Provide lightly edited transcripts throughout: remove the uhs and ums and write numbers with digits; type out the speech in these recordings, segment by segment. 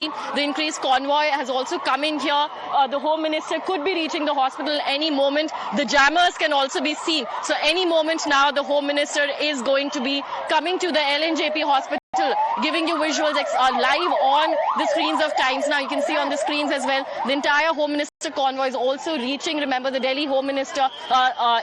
the increased convoy has also come in here. The Home Minister could be reaching the hospital any moment. The jammers can also be seen. So any moment now, the Home Minister is going to be coming to the LNJP hospital, giving you visuals live on the screens of Times Now. You can see on the screens as well. The entire Home Minister convoy is also reaching. Remember, the Delhi Home Minister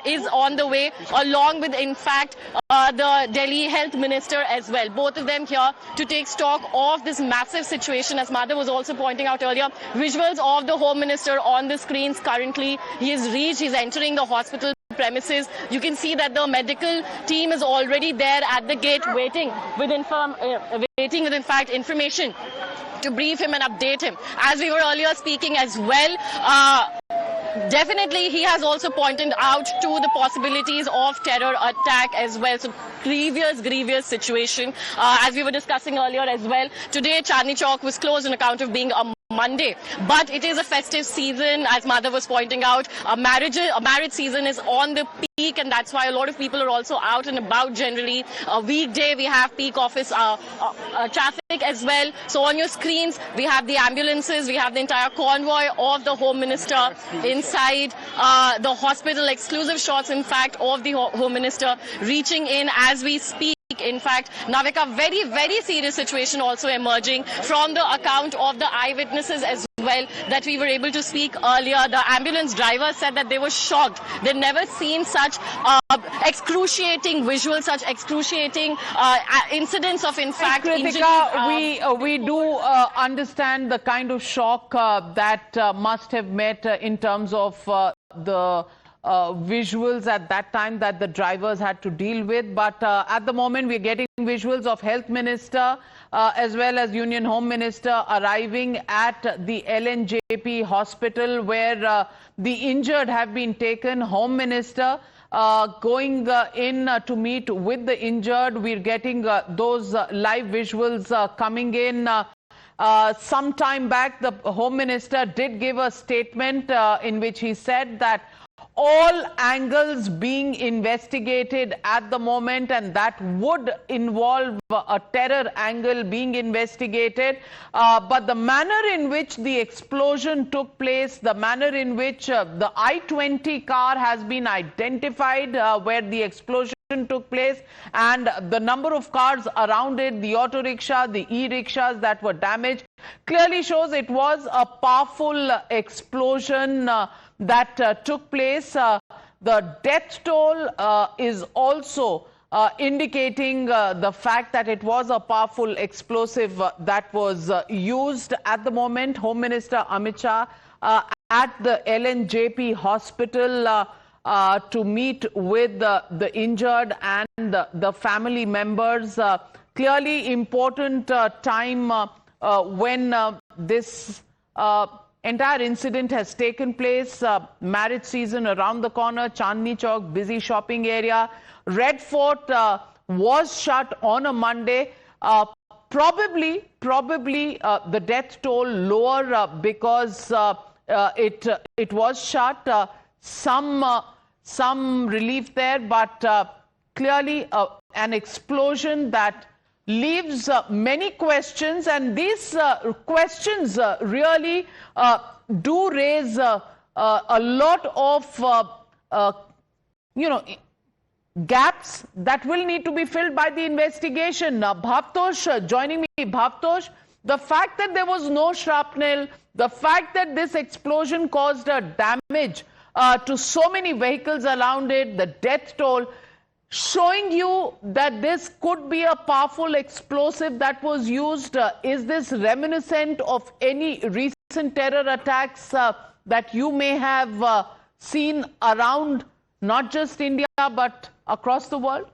is on the way, along with, in fact, the Delhi Health Minister as well. Both of them here to take stock of this massive situation. As Madhav was also pointing out earlier, visuals of the Home Minister on the screens currently. He has reached, he's entering the hospital premises. You can see that the medical team is already there at the gate waiting with in fact information to brief him and update him. As we were earlier speaking as well, definitely he has also pointed out to the possibilities of terror attack as well. So grievous situation. As we were discussing earlier as well, today Chandni Chowk was closed on account of being a Monday, but it is a festive season. As Madhav was pointing out, a marriage season is on the peak, and that's why a lot of people are also out and about. Generally, a weekday we have peak office traffic as well. So on your screens we have the ambulances, we have the entire convoy of the Home Minister inside the hospital. Exclusive shots, in fact, of the Home Minister reaching in as we speak. In fact, Navika, very serious situation also emerging from the account of the eyewitnesses as well that we were able to speak earlier. The ambulance driver said that they were shocked. They'd never seen such excruciating visuals, such excruciating incidents of, in fact, Kritika, we do understand the kind of shock that must have met in terms of the visuals at that time that the drivers had to deal with. But at the moment, we're getting visuals of Health Minister as well as Union Home Minister arriving at the LNJP hospital where the injured have been taken. Home Minister going in to meet with the injured. We're getting those live visuals coming in. Some time back, the Home Minister did give a statement in which he said that all angles being investigated at the moment, and that would involve a terror angle being investigated. But the manner in which the explosion took place, the manner in which the I-20 car has been identified where the explosion took place, and the number of cars around it, the auto rickshaw, the e-rickshaws that were damaged, clearly shows it was a powerful explosion that took place. The death toll is also indicating the fact that it was a powerful explosive that was used. At the moment, Home Minister Amit Shah at the LNJP hospital to meet with the injured and the family members. Clearly important time when this entire incident has taken place. Marriage season around the corner, Chandni Chowk, busy shopping area. Red Fort was shut on a Monday. Probably the death toll lower because it was shut. Some relief there, but clearly an explosion that leaves many questions, and these questions really do raise a lot of gaps that will need to be filled by the investigation. Bhavtosh joining me. Bhavtosh, the fact that there was no shrapnel, the fact that this explosion caused a damage to so many vehicles around it, the death toll, showing you that this could be a powerful explosive that was used. Is this reminiscent of any recent terror attacks that you may have seen around not just India but across the world?